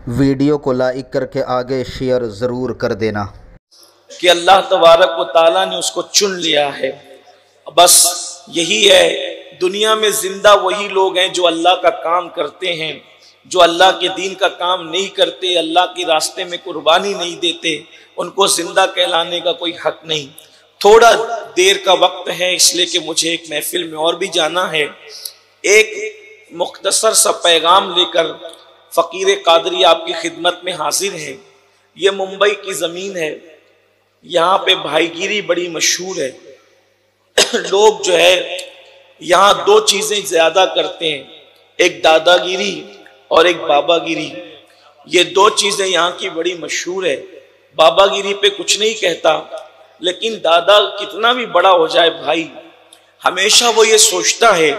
Video को like करके आगे शेयर ज़रूर कर देना कि अल्लाह तबारक व तआला ने उसको चुन लिया है। बस यही है, दुनिया में जिंदा वही लोग हैं जो अल्लाह का काम करते हैं। जो अल्लाह के दीन का काम नहीं करते, अल्लाह के रास्ते में कुर्बानी नहीं देते, उनको जिंदा कहलाने का कोई हक नहीं। थोड़ा देर का वक्त है, इसलिए कि मुझे एक महफिल में और भी जाना है। एक मुख्तसर सा पैगाम लेकर फ़कीर कादरी आपकी खिदमत में हाजिर है। ये मुंबई की ज़मीन है, यहाँ पे भाईगिरी बड़ी मशहूर है। लोग जो है यहाँ दो चीज़ें ज़्यादा करते हैं, एक दादागिरी और एक बाबागिरी। ये दो चीज़ें यहाँ की बड़ी मशहूर है। बाबागिरी पे कुछ नहीं कहता, लेकिन दादा कितना भी बड़ा हो जाए भाई, हमेशा वो ये सोचता है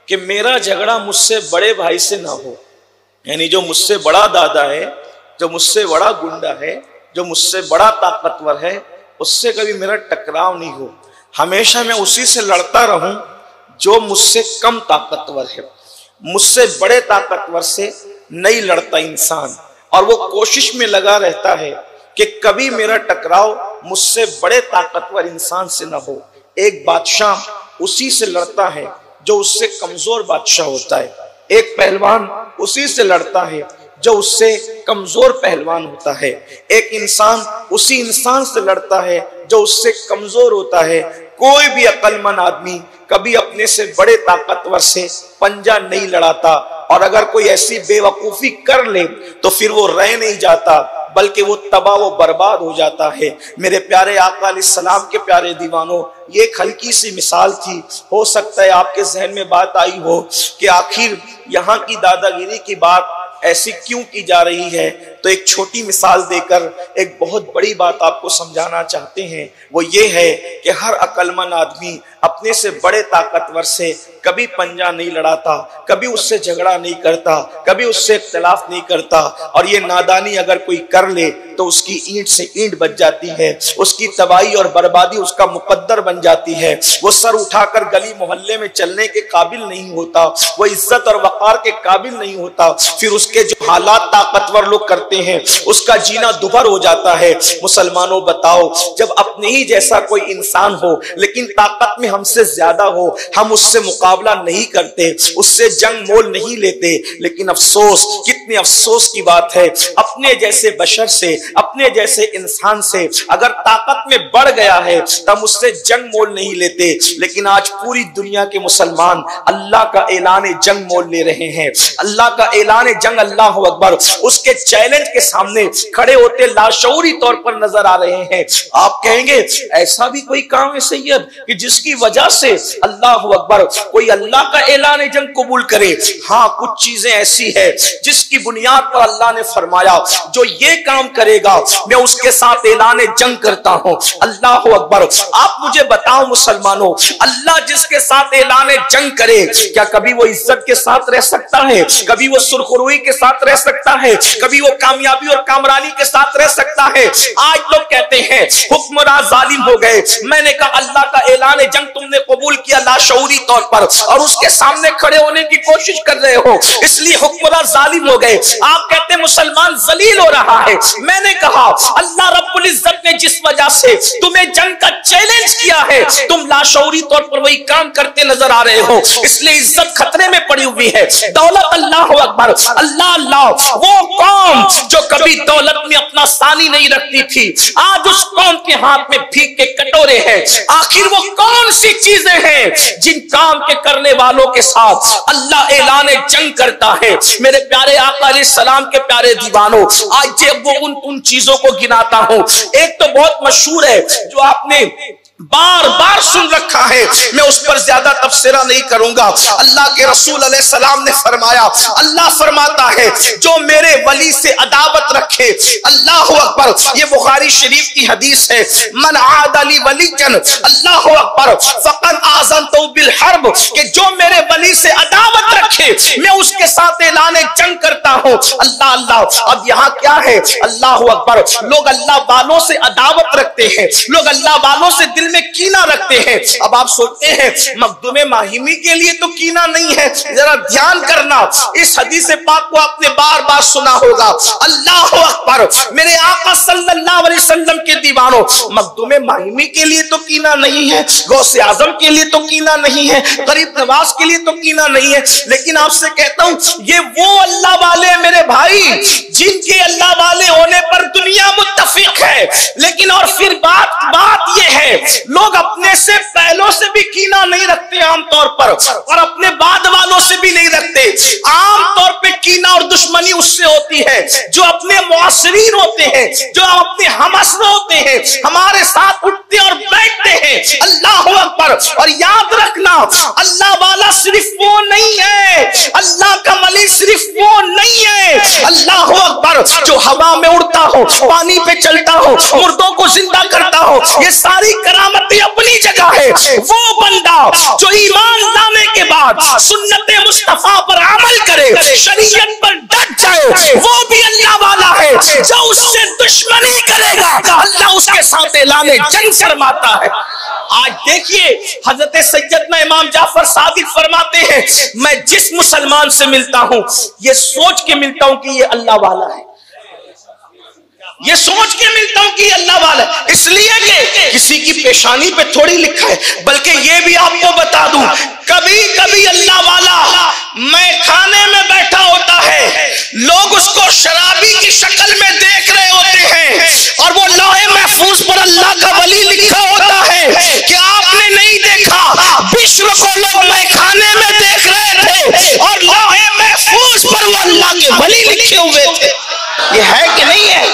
कि मेरा झगड़ा मुझसे बड़े भाई से ना हो। यानी जो मुझसे बड़ा दादा है, जो मुझसे बड़ा गुंडा है, जो मुझसे बड़ा ताकतवर है, उससे कभी मेरा टकराव नहीं हो। हमेशा मैं उसी से लड़ता रहूं जो मुझसे कम ताकतवर है। मुझसे बड़े ताकतवर से नहीं लड़ता इंसान, और वो कोशिश में लगा रहता है कि कभी मेरा टकराव मुझसे बड़े ताकतवर इंसान से ना हो। एक बादशाह उसी से लड़ता है जो उससे कमजोर बादशाह होता है। एक पहलवान उसी से लड़ता है जो उससे कमजोर पहलवान होता है। एक इंसान उसी इंसान से लड़ता है जो उससे कमजोर होता है। कोई भी अक्लमंद आदमी कभी अपने से बड़े ताकतवर से पंजा नहीं लड़ाता, और अगर कोई ऐसी बेवकूफी कर ले तो फिर वो रह नहीं जाता, बल्कि वो तबाह व बर्बाद हो जाता है। मेरे प्यारे आका अलैहिस्सलाम के प्यारे दीवानों, ये एक हल्की सी मिसाल थी। हो सकता है आपके जहन में बात आई हो कि आखिर यहाँ की दादागिरी की बात ऐसी क्यों की जा रही है। तो एक छोटी मिसाल देकर एक बहुत बड़ी बात आपको समझाना चाहते हैं। वो ये है कि हर अक्लमंद आदमी अपने से बड़े ताकतवर से कभी पंजा नहीं लड़ाता, कभी उससे झगड़ा नहीं करता, कभी उससे इख्तिलाफ नहीं करता। और ये नादानी अगर कोई कर ले तो उसकी ईंट से ईंट बच जाती है, उसकी तबाही और बर्बादी उसका मुकद्दर बन जाती है। वो सर उठाकर गली मोहल्ले में चलने के काबिल नहीं होता, वो इज्जत और वकार के काबिल नहीं होता। फिर उसके जो हालात ताकतवर लोग करते हैं, उसका जीना दुभर हो जाता है। मुसलमानों बताओ, जब अपने ही जैसा कोई इंसान हो लेकिन ताकत में हमसे ज्यादा हो, हम उससे मुकाबला नहीं करते, उससे जंग मोल नहीं लेते। लेकिन अफसोस, कितने अफसोस की बात है, अपने जैसे बशर से, अपने जैसे इंसान से अगर ताकत में बढ़ गया है तब उससे जंग मोल नहीं लेते। लेकिन आज पूरी दुनिया के मुसलमान अल्लाह का ऐलान जंग मोल ले रहे हैं। अल्लाह का ऐलान जंग, अल्लाह अकबर, उसके चैलेंज के सामने खड़े होते लाशऊरी तौर पर नजर आ रहे हैं। आप कहेंगे ऐसा भी कोई काम है सैयद कि जिसकी वजह से अल्लाह अकबर कोई अल्लाह का ऐलान जंग कबूल करे? हाँ, कुछ चीजें ऐसी है जिसकी बुनियाद पर अल्लाह ने फरमाया जो ये काम करेगा मैं उसके साथ ऐलान जंग करता हूं। अल्लाह अकबर। आप मुझे बताओ मुसलमानों, अल्लाह जिसके साथ ऐलान जंग करे, क्या कभी वो इज्जत के साथ रह सकता है? कभी वो सुरखरुई के साथ रह सकता है? कभी वो कामयाबी और कामरानी के साथ रह सकता है? आज लोग कहते हैं हुक्मरान जालिम हो गए। मैंने कहा अल्लाह का ऐलान जंग तुमने कबूल किया लाशऊरी तौर पर, और उसके सामने खड़े होने की कोशिश कर रहे हो, इसलिए हुक्मरान जालिम हो गए। आप कहते हैं मुसलमान जलील हो रहा है। मैंने कहा अल्लाह रब्बुल इज्जत ने जिस वजह से तुम्हें जंग का चैलेंज किया है, तुम लाशऊरी तौर पर वही काम करते नजर आ रहे हो, इसलिए इज्जत खतरे में पड़ी हुई है। दौलत, अल्लाह अकबर, अल्लाह अल्लाह, वो कौम जो कभी दौलत में अपना सानी नहीं रखती थी, आज उस कौम के हाथ में भीख के कटोरे हैं। आखिर वो कौन सी चीजें हैं जिन काम के करने वालों के साथ अल्लाह ऐलान जंग करता है? मेरे प्यारे आका अलैहिस्सलाम के प्यारे दीवानों, आज जब वो उन चीजों को गिनाता हूं, एक तो बहुत मशहूर है जो आपने बार बार सुन रखा है, मैं उस पर ज्यादा तफसीरा नहीं करूंगा। अल्लाह के रसूल अलैहिस्सलाम ने फरमाया, अल्लाह फरमाता है जो मेरे वली से अदावत रखे, अल्लाह अकबर, ये बुखारी शरीफ की हदीस है, मन आदली वलीजन, अल्लाह अकबर, फकद आज़नतु बिल हर्ब, कि जो मेरे वली से अदावत रखे मैं उसके साथ ऐलान जंग करता हूं। अल्लाह अल्लाह। अब यहाँ क्या है? अल्लाह अकबर, लोग अल्लाह वालों से अदावत रखते हैं, लोग अल्लाह वालों से दिल दिल में कीना रखते हैं। अब आप सोचते हैं मखदूम माहिमी के लिए तो कीना नहीं है, जरा ध्यान करना, इस हदीस पाक को आपने बार बार सुना होगा। अल्लाह अकबर, मेरे आका सल्लल्लाहु अलैहि वसल्लम के दीवानों, मखदूम माहिमी के लिए तो कीना नहीं है, गौसे आजम के लिए तो कीना नहीं है, गरीब नवाज के लिए तो कीना नहीं है, लेकिन आपसे कहता हूं ये वो अल्लाह वाले मेरे भाई जिनके अल्लाह वाले होने पर दुनिया मुत्तफिक है। लेकिन और फिर बात ये है, लोग अपने से पहलों से भी कीना नहीं रखते आमतौर पर, और अपने बाद वालों से भी नहीं रखते। आमतौर पे कीना और दुश्मनी उससे होती है जो अपने मुआसरीन होते हैं, जो अपने हमअस्र होते हैं, हमारे साथ उठते और बैठते हैं। अल्लाह अकबर। और याद रखना, अल्लाह वाला सिर्फ वो नहीं है, अल्लाह का वली सिर्फ वो नहीं है। अल्लाह अकबर, जो हवा में उड़ता हो, पानी पे चलता हो, मुर्दों को जिंदा करता हो, ये सारी करामतें अपनी जगह है। वो बंदा जो ईमान लाने के बाद सुन्नत मुस्तफा पर अमल करे, शरीयत पर डट जाए, वो भी अल्लाह वाला है। जो उससे दुश्मनी करेगा, अल्लाह उसके साथ ऐलाने जंग फरमाता है। आज देखिए, हजरत सैयदना इमाम जाफर सादिक फरमाते हैं, मैं जिस मुसलमान से मिलता हूं ये सोच के मिलता हूं कि ये अल्लाह वाला है, ये सोच के मिलता हूं कि अल्लाह वाला है। इसलिए कि किसी की पेशानी पे थोड़ी लिखा है, बल्कि ये भी आपको बता दूं, कभी कभी अल्लाह वाला मैं खाने में बैठा होता है, लोग उसको शराबी की शक्ल में देख रहे होते हैं, और वो लौहे महफूज पर अल्लाह का वली लिखा होता है। कि आपने नहीं देखा, बिश्र को लोग मैं खाने में देख रहे थे, और लौहे महफूज पर वो अल्लाह के वली लिखे हुए थे। ये है कि नहीं है?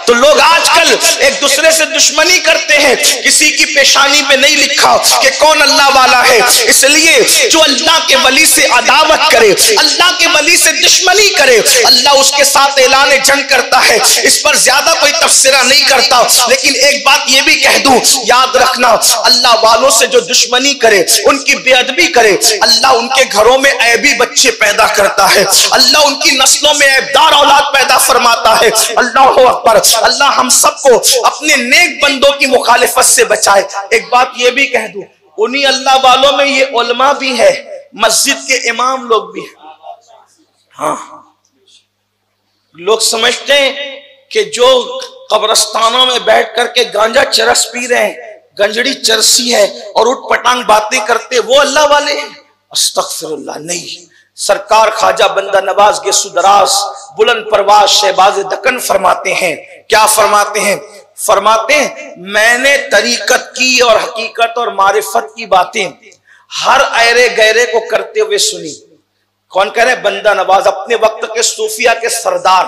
तो लोग आजकल एक दूसरे से दुश्मनी करते हैं, किसी की पेशानी पे नहीं लिखा कि कौन अल्लाह वाला है। इसलिए जो अल्लाह के वली से अदावत करे, अल्लाह के वली से दुश्मनी करे, अल्लाह उसके साथ ऐलान जंग करता है। इस पर ज्यादा कोई तफसीरा नहीं करता, लेकिन एक बात ये भी कह दूं, याद रखना, अल्लाह वालों से जो दुश्मनी करे, उनकी बेअदबी करे, अल्लाह उनके घरों में ऐबी बच्चे पैदा करता है, अल्लाह उनकी नस्लों में ऐबदार औलाद पैदा फरमाता है। अल्लाह अकबर। अल्लाह हम सबको अपने नेक बंदों की मुखालिफत से बचाए। एक बात ये भी कह दूं, उन्हीं अल्लाह वालों में ये उलमा भी है, मस्जिद के इमाम लोग भी हैं। हाँ, लोग समझते हैं कि जो कब्रस्तानों में बैठ करके गांजा चरस पी रहे हैं, गंजड़ी चरसी है और उठ पटांग बातें करते, वो अल्लाह वाले हैं? अस्तगफिरुल्लाह, नहीं। सरकार ख्वाजा बंदा नवाज के सुदरास बुलंद परवाज शहबाज दक्कन फरमाते हैं, क्या फरमाते हैं? फरमाते हैं, मैंने तरीकत की और हकीकत और मारिफत की बातें हर ऐरे गैरे को करते हुए सुनी। कौन कह रहे? बंदा नवाज, अपने वक्त के सूफिया के सरदार।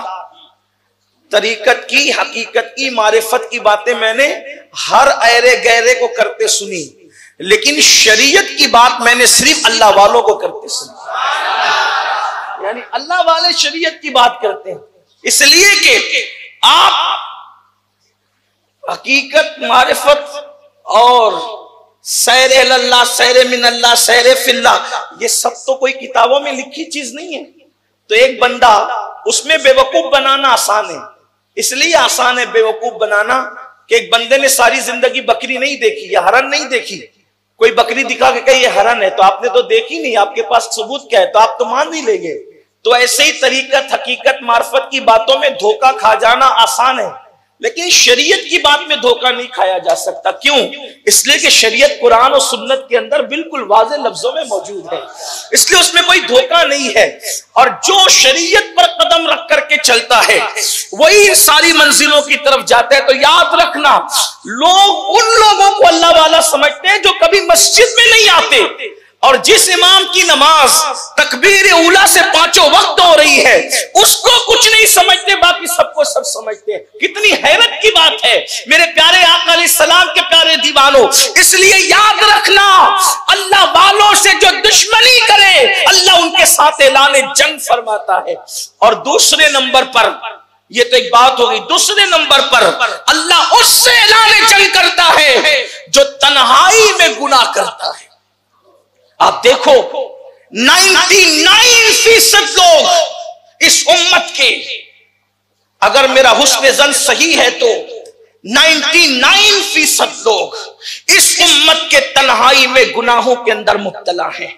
तरीकत की, हकीकत की, मारिफत की बातें मैंने हर ऐरे गैरे को करते सुनी, लेकिन शरीयत की बात मैंने सिर्फ अल्लाह वालों को करते सुनी। यानी अल्लाह वाले शरीयत की बात करते हैं, इसलिए कि आप हकीकत, मारिफत और सैर अल्लाह, सैर मिन अल्लाह, सैर फिल्ला, ये सब तो कोई किताबों में लिखी चीज नहीं है। तो एक बंदा, उसमें बेवकूफ बनाना आसान है। इसलिए आसान है बेवकूफ बनाना कि एक बंदे ने सारी जिंदगी बकरी नहीं देखी या हरन नहीं देखी, कोई बकरी दिखा के कहे ये हरन है, तो आपने तो देखी नहीं, आपके पास सबूत क्या है, तो आप तो मान नहीं लेंगे। तो ऐसे ही तरीकत, हकीकत, मार्फत की बातों में धोखा खा जाना आसान है, लेकिन शरीयत की बात में धोखा नहीं खाया जा सकता। क्यों? इसलिए कि शरीयत कुरान और सुन्नत के अंदर बिल्कुल वाज़े लफ्जों में मौजूद है, इसलिए उसमें कोई धोखा नहीं है। और जो शरीयत पर कदम रख करके चलता है वही सारी मंजिलों की तरफ जाता है। तो याद रखना, लोग उन लोगों को अल्लाह वाला समझते हैं जो कभी मस्जिद में नहीं आते, और जिस इमाम की नमाज तकबीर उला से पांचों वक्त हो रही है उसको कुछ नहीं समझते, बाकी सबको सब समझते हैं। कितनी हैरत की बात है मेरे प्यारे आका अलैहिस्सलाम के प्यारे दीवानों। इसलिए याद रखना, अल्लाह वालों से जो दुश्मनी करे, अल्लाह उनके साथ ऐलान जंग फरमाता है। और दूसरे नंबर पर, ये तो एक बात हो गई, दूसरे नंबर पर अल्लाह उससे ऐलान जंग करता है जो तन्हाई में गुनाह करता है। आप देखो 99% लोग इस उम्मत के, अगर मेरा हुस्न जन सही है तो 99% लोग इस उम्मत के तन्हाई में गुनाहों के अंदर मुब्तला हैं।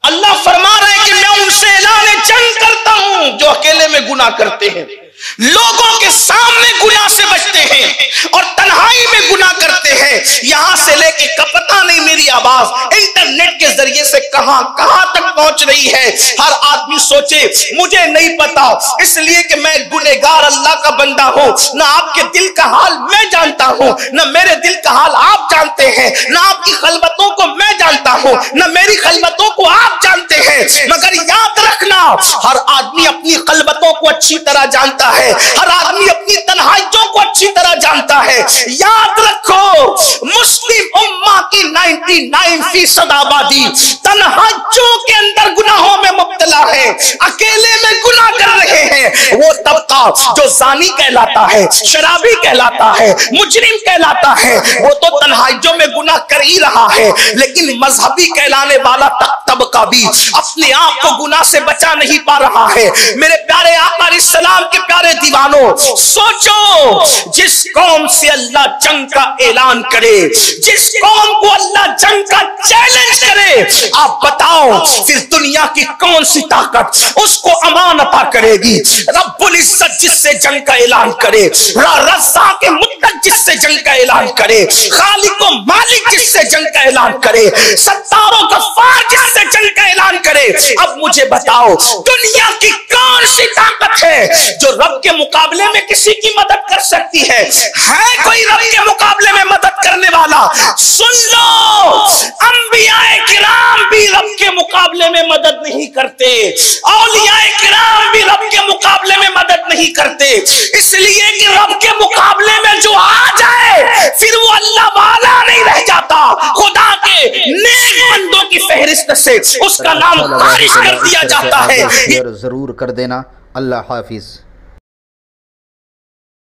अल्लाह फरमा रहे हैं कि मैं उनसे ऐलान जंग करता हूं जो अकेले में गुनाह करते हैं, लोगों के सामने गुनाह से बचते हैं और तन्हाई में गुनाह करते हैं। यहां से लेके पता नहीं मेरी आवाज इंटरनेट के जरिए से कहां कहां तक पहुंच रही है। हर आदमी सोचे मुझे नहीं पता, इसलिए कि मैं गुनहगार अल्लाह का बंदा हूं। ना आपके दिल का हाल मैं जानता हूं, ना मेरे दिल का हाल आप जानते हैं, ना आपकी खलबतों को मैं जानता हूं, ना मेरी खलबतों को आप जानते हैं। मगर याद रखना, हर आदमी अपनी खलबतों को अच्छी तरह जानता है, हर आदमी अपनी तन्हाइयों को अच्छी तरह जानता है। याद रखो, मुस्लिम उम्मा की 99% आबादी तन्हाइयों के अंदर गुनाहों में मुब्तला है, अकेले में गुनाह कर रहे हैं। वो तबका जो जानी कहलाता है, शराबी कहलाता है, मुजरिम कहलाता है, वो तो तन्हाइयों में गुनाह कर ही रहा है। लेकिन मजहबी कहलाने वाला तबका भी अपने आप को गुनाह से बचा नहीं पा रहा है। मेरे प्यारे आका अलैहिस्सलाम के प्यारे दीवानों, सोचो, जिस कौम से अल्लाह जंग का ऐलान करे, जिस कौम को अल्लाह जंग का चैलेंज करे, आप बताओ फिर दुनिया की कौन सी ताकत उसको अमान अता करेगी। रब्बुल इज्जत जिससे जंग का ऐलान करे, रज़्ज़ाक़ के मुत्तक़ जिससे जंग का ऐलान करे, खालिक व मालिक जिससे जंग का ऐलान करे, सत्तार व गफ्फार जिससे जंग का ऐलान करे। अब मुझे बताओ, दुनिया की कौन सी ताकत है जो रब के मुकाबले में किसी की मदद कर सकती है? कोई रब के मुकाबले में मदद करने वाला? सुन लो, अंबियाए किराम भी रब के मुकाबले में मदद नहीं करते, औलियाए किराम भी रब के मुकाबले में मदद नहीं करते, इसलिए कि रब के मुकाबले में जो आ जाए फिर वो अल्लाह वाला नहीं रह जाता। खुदा के नेक बंदों की फहरिस्त से उसका नाम खारिज कर दिया जाता है। जरूर कर देना। अल्लाह हाफिज।